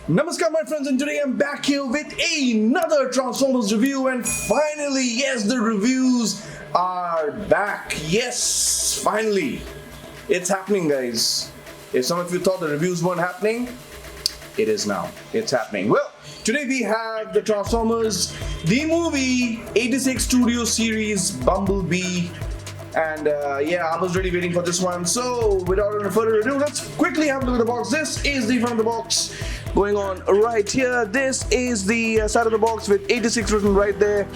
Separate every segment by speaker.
Speaker 1: Namaskar my friends, and today I'm back here with another Transformers review, and finally, yes, the reviews are back. Yes, finally. It's happening, guys. If some of you thought the reviews weren't happening, it is now. It's happening. Well, today we have the Transformers, the movie 86 Studio Series Bumblebee. And yeah, I was really waiting for this one. So without any further ado, let's quickly have a look at the box. This is the front of the box going on right here. This is the side of the box with 86 written right there.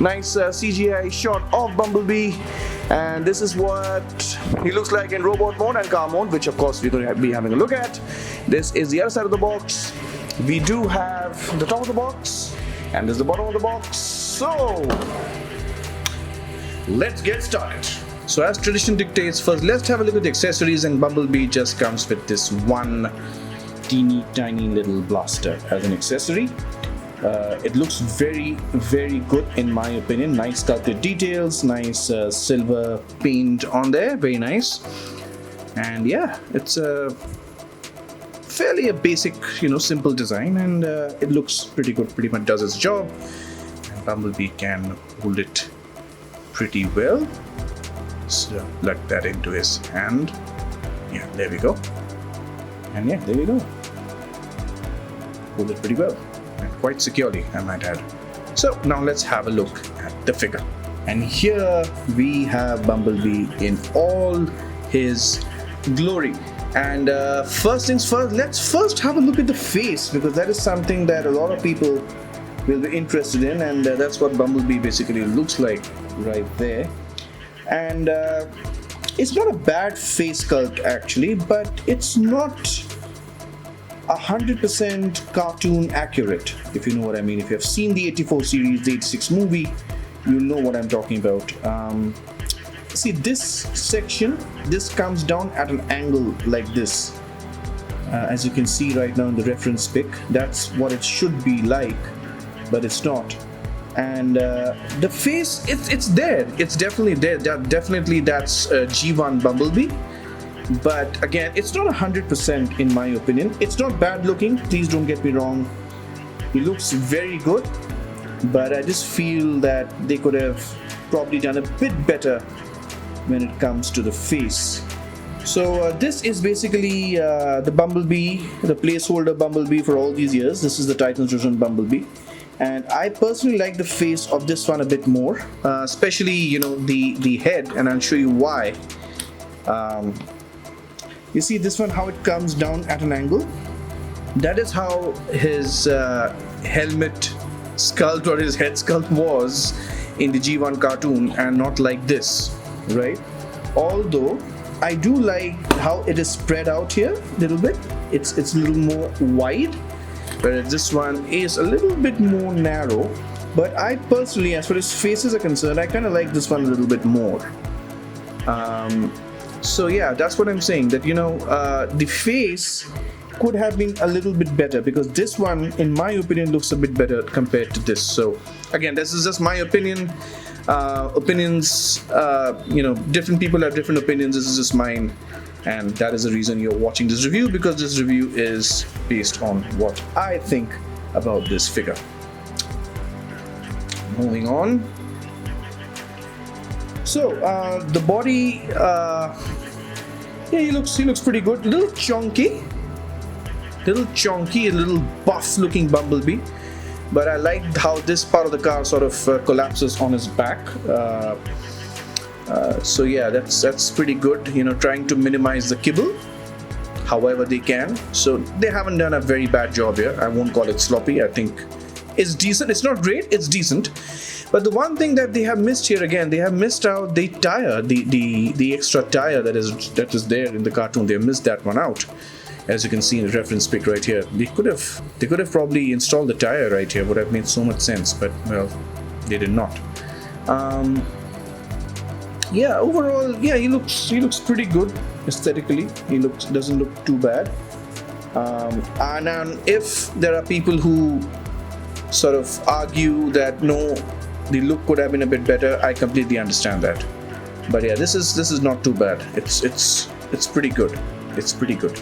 Speaker 1: Nice CGI shot of Bumblebee. And this is what he looks like in robot mode and car mode, which of course we're going to be having a look at. This is the other side of the box. We do have the top of the box, and this is the bottom of the box. So let's get started. So as tradition dictates, first let's have a look at the accessories, and Bumblebee just comes with this one teeny tiny little blaster as an accessory. It looks very good in my opinion. Nice sculpted details, nice silver paint on there, very nice. And yeah, it's a fairly a basic, simple design, and it looks pretty good, pretty much does its job. And Bumblebee can hold it pretty well. So plug that into his hand. Yeah, there we go. And yeah, there we go. Hold it pretty well, and quite securely, I might add. So now let's have a look at the figure. And here we have Bumblebee in all his glory. And first things first, let's first have a look at the face, because that is something that a lot of people will be interested in, and that's what Bumblebee basically looks like right there. And it's not a bad face sculpt actually, but it's not 100% cartoon accurate, if you know what I mean. If you have seen the 84 series, the 86 movie, you'll know what I'm talking about. See, this section, this comes down at an angle like this. As you can see right now in the reference pic, that's what it should be like, but it's not. And the face, it's there, it's definitely there. Definitely that's G1 Bumblebee, but again, it's not 100% in my opinion. It's not bad looking, please don't get me wrong. It looks very good, but I just feel that they could have probably done a bit better when it comes to the face. So this is basically the Bumblebee, the placeholder Bumblebee for all these years. This is the Titans version Bumblebee. And I personally like the face of this one a bit more, especially the head, and I'll show you why. You see this one, how it comes down at an angle. That is how his helmet sculpt or his head sculpt was in the G1 cartoon, and not like this, right? Although I do like how it is spread out here a little bit. It's a little more wide, whereas this one is a little bit more narrow. But I personally, as far as faces are concerned, I kind of like this one a little bit more. So yeah, that's what I'm saying, that the face could have been a little bit better, because this one in my opinion looks a bit better compared to this. So again, this is just my opinion. Opinions, different people have different opinions. This is just mine, and that is the reason you're watching this review, because this review is based on what I think about this figure. Moving on. So the body, yeah, he looks pretty good. A little chunky, a little buff looking Bumblebee. But I liked how this part of the car sort of collapses on his back. So yeah, that's pretty good. Trying to minimize the kibble however they can. So they haven't done a very bad job here. I won't call it sloppy. I think it's decent. It's not great, it's decent. But the one thing that they have missed here, again, they have missed out the tire, the extra tire that is there in the cartoon. They missed that one out. As you can see in the reference pic right here, they could have probably installed the tire right here. Would have made so much sense, but well, they did not. Yeah, overall, yeah, he looks pretty good aesthetically. He doesn't look too bad. And if there are people who sort of argue that no, the look could have been a bit better, I completely understand that. But yeah, this is not too bad. It's pretty good. It's pretty good.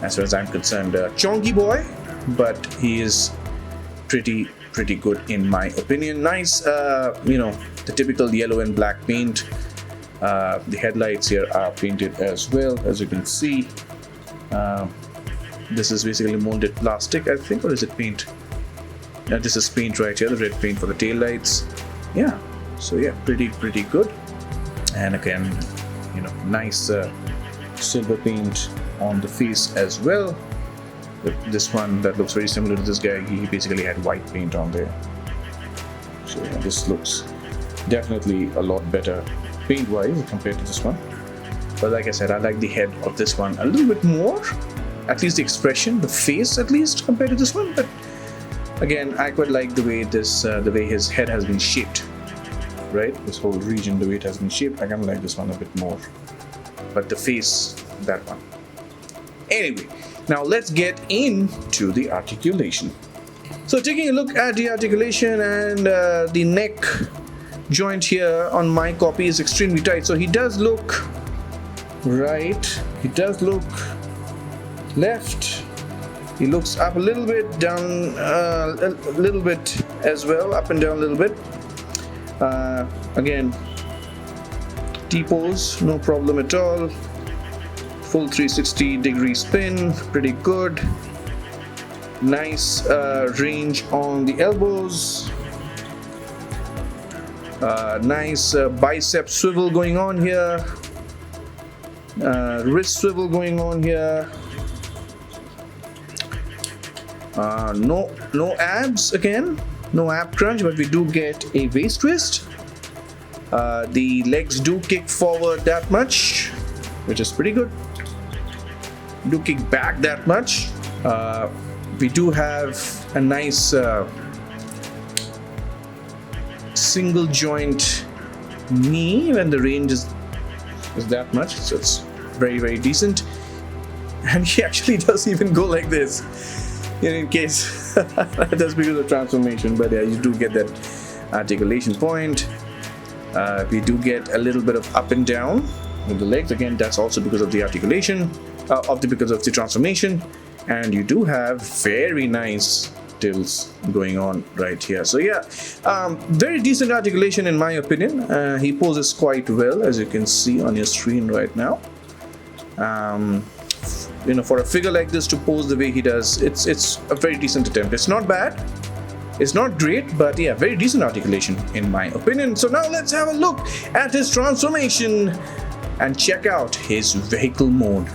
Speaker 1: as far as I'm concerned. Chonky boy, but he is pretty good in my opinion. Nice, the typical yellow and black paint. The headlights here are painted as well, as you can see. This is basically molded plastic, I think, or is it paint? This is paint right here, the red paint for the tail lights. Yeah, so yeah, pretty good. And again, nice silver paint on the face as well. This one that looks very similar to this guy, he basically had white paint on there. So yeah, this looks definitely a lot better paint wise compared to this one. But like I said, I like the head of this one a little bit more, at least the expression, the face at least, compared to this one. But again, I quite like the way his head has been shaped, right? This whole region, the way it has been shaped, I kind of like this one a bit more. But the face, that one. Anyway, now let's get into the articulation. So taking a look at the articulation, and the neck joint here on my copy is extremely tight. So he does look right, he does look left, he looks up a little bit, down a little bit as well, up and down a little bit. Again, T-pose, no problem at all. Full 360-degree spin, pretty good. Nice range on the elbows. Nice bicep swivel going on here. Wrist swivel going on here. No abs again, no ab crunch, but we do get a waist twist. The legs do kick forward that much, which is pretty good. Do kick back that much. We do have a nice single joint knee when the range is that much, so it's very decent. And he actually does even go like this, in case that's because of transformation. But yeah, you do get that articulation point. We do get a little bit of up and down with the legs. Again, that's also because of the articulation, because of the transformation. And you do have very nice tilts going on right here. So yeah, very decent articulation in my opinion. He poses quite well, as you can see on your screen right now. For a figure like this to pose the way he does, it's a very decent attempt. It's not bad, it's not great, but yeah, very decent articulation in my opinion. So now let's have a look at his transformation and check out his vehicle mode.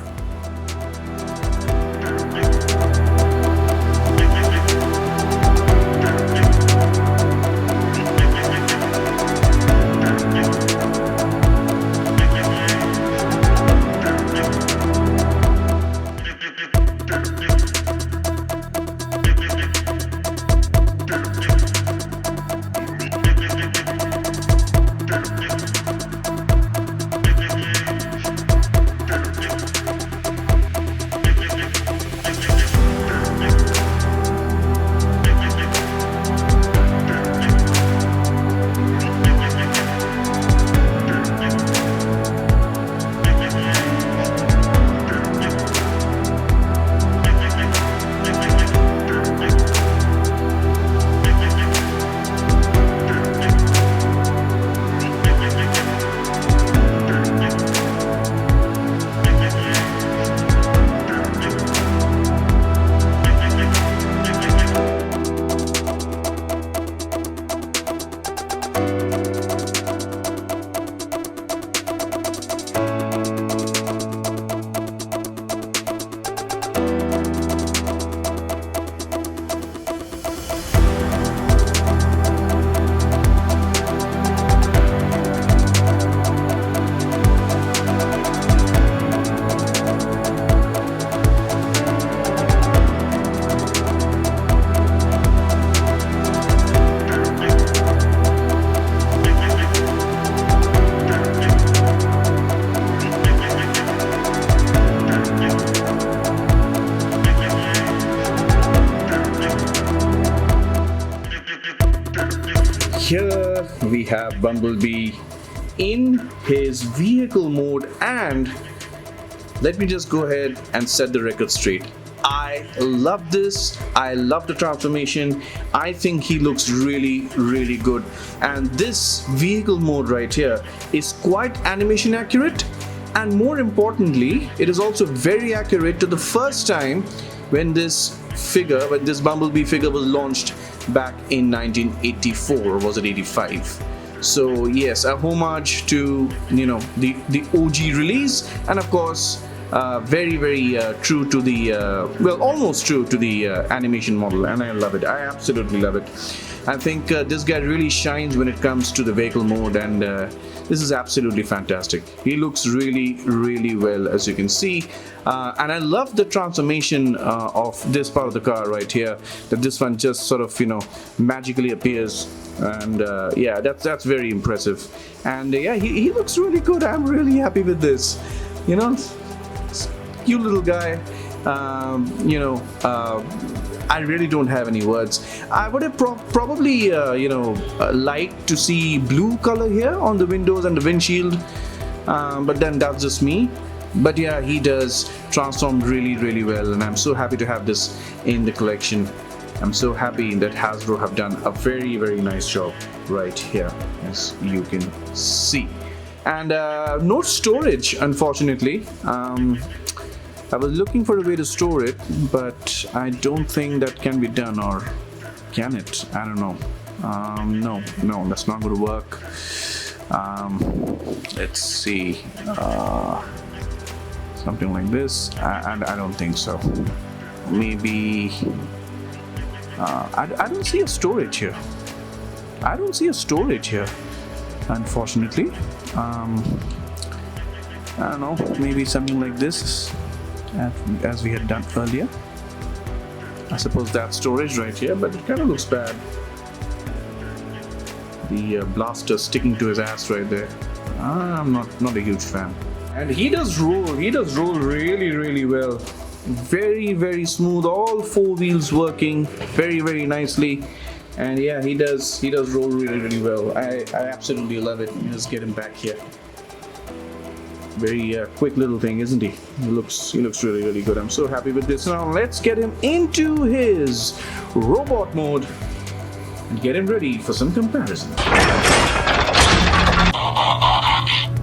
Speaker 1: Here we have Bumblebee in his vehicle mode, and let me just go ahead and set the record straight. I love this. I love the transformation. I think he looks really, really good. And this vehicle mode right here is quite animation accurate. And more importantly, it is also very accurate to the first time when this Bumblebee figure was launched back in 1984, or was it 85? So yes, a homage to, you know, the OG release, and of course very true to the well, almost true to the animation model, and I love it. I absolutely love it. I think this guy really shines when it comes to the vehicle mode, and this is absolutely fantastic. He looks really, really well, as you can see, and I love the transformation of this part of the car right here, that this one just sort of, you know, magically appears, and yeah, that's very impressive. And yeah, he looks really good. I'm really happy with this, you know. Cute little guy. You know, I really don't have any words. I would have probably you know, liked to see blue color here on the windows and the windshield, but then that's just me. But yeah, he does transform really, really well, and I'm so happy to have this in the collection. I'm so happy that Hasbro have done a very, very nice job right here, as you can see. And no storage, unfortunately. I was looking for a way to store it, but I don't think that can be done, or can it? I don't know. No, that's not going to work. Let's see. Something like this, and I don't think so. Maybe I don't see a storage here. I don't see a storage here, unfortunately. I don't know. Maybe something like this, as we had done earlier. I suppose that's storage right here, but it kind of looks bad. The blaster sticking to his ass right there. I'm not a huge fan. And he does roll really, really well. Very, very smooth. All four wheels working very, very nicely. And yeah, he does roll really, really well. I absolutely love it. Let's get him back here. Very quick little thing, isn't he? He looks really, really good. I'm so happy with this. Now let's get him into his robot mode and get him ready for some comparison.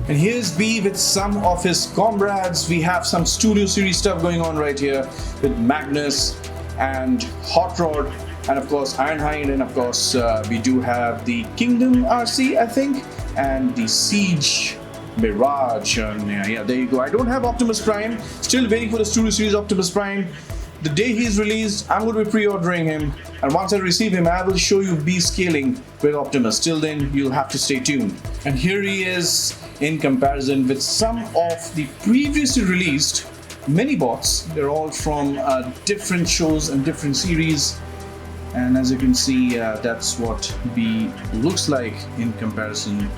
Speaker 1: And here's B with some of his comrades. We have some Studio Series stuff going on right here with Magnus and Hot Rod, and of course Ironhide, and of course we do have the Kingdom RC, I think, and the Siege Mirage. And yeah, there you go. I don't have Optimus Prime. Still waiting for the Studio Series Optimus Prime. The day he's released, I'm going to be pre-ordering him, and once I receive him, I will show you B scaling with Optimus. Till then, you'll have to stay tuned. And here he is in comparison with some of the previously released mini-bots. They're all from different shows and different series, and as you can see, that's what B looks like in comparison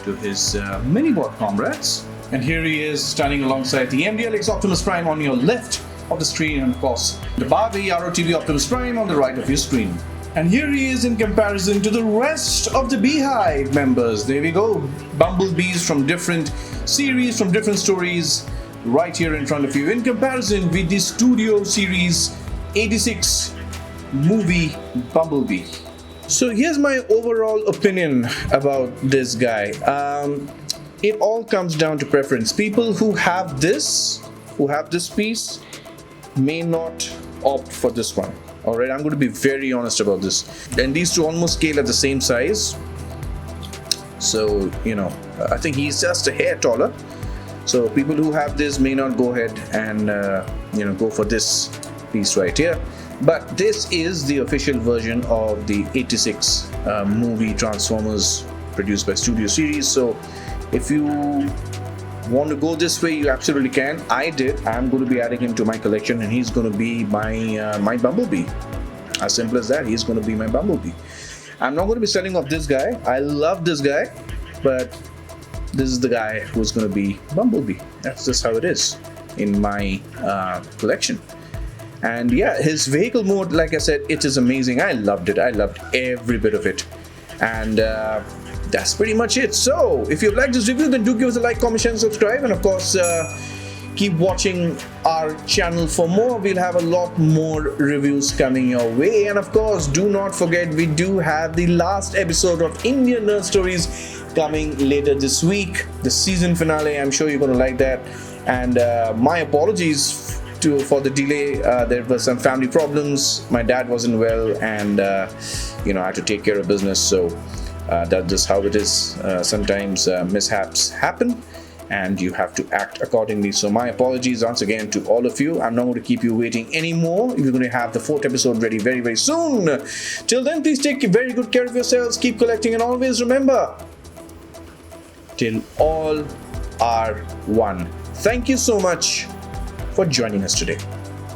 Speaker 1: to his mini-bot comrades. And here he is standing alongside the MDLX Optimus Prime on your left of the screen, and of course the Barbie ROTV Optimus Prime on the right of your screen. And here he is in comparison to the rest of the Beehive members. There we go, Bumblebees from different series, from different stories, right here in front of you, in comparison with the Studio Series 86 movie Bumblebee. So here's my overall opinion about this guy. It all comes down to preference. People who have this piece may not opt for this one. Alright, I'm going to be very honest about this. And these two almost scale at the same size. So, you know, I think he's just a hair taller. So people who have this may not go ahead and, you know, go for this piece right here. But this is the official version of the 86 movie Transformers produced by Studio Series. So if you want to go this way, you absolutely can. I did. I'm going to be adding him to my collection, and he's going to be my my Bumblebee. As simple as that. He's going to be my Bumblebee. I'm not going to be selling off this guy. I love this guy, but this is the guy who's going to be Bumblebee. That's just how it is in my collection. And yeah, his vehicle mode, like I said, it is amazing. I loved it. I loved every bit of it. And that's pretty much it. So if you've liked this review, then do give us a like, comment, share, and subscribe. And of course, Keep watching our channel for more. We'll have a lot more reviews coming your way. And of course, do not forget, we do have the last episode of Indian Nerd Stories coming later this week. The season finale. I'm sure you're going to like that. And my apologies for the delay. There were some family problems. My dad wasn't well, and I had to take care of business. So that's just how it is. Sometimes mishaps happen, and you have to act accordingly. So my apologies once again to all of you. I'm not going to keep you waiting anymore. We're going to have the 4th episode ready very, very soon. Till then, please take very good care of yourselves. Keep collecting, and always remember, till all are one. Thank you so much for joining us today.